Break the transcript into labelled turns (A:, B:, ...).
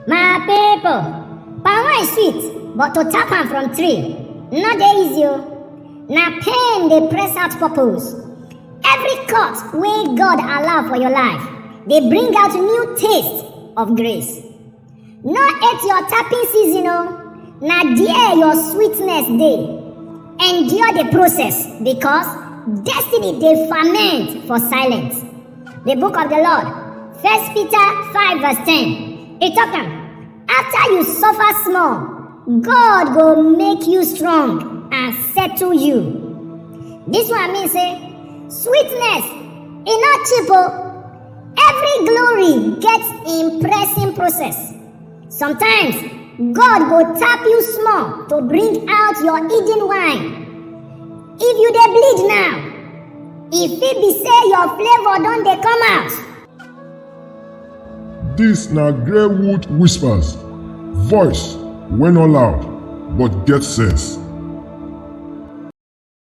A: My people, palm wine sweet, but to tap am from tree, not dey easy o. Na pain dey press out purpose. Every cut wey God allow for your life dey bring out new taste of grace. No hate your tapping season o. Na there your sweetness dey. Endure the process because destiny dey ferment for silence. The book of the Lord, 1 Peter 5 verse 10. It talk am, after you suffer small, God go make you strong and settle you. This one mean say, sweetness e not cheap o. Every glory gets impressing process. Sometimes God go tap you small to bring out your hidden wine. If you dey bleed now, e fit be say your flavor don dey come out.
B: This na Greywood Whispers, voice wey no loud but get sense.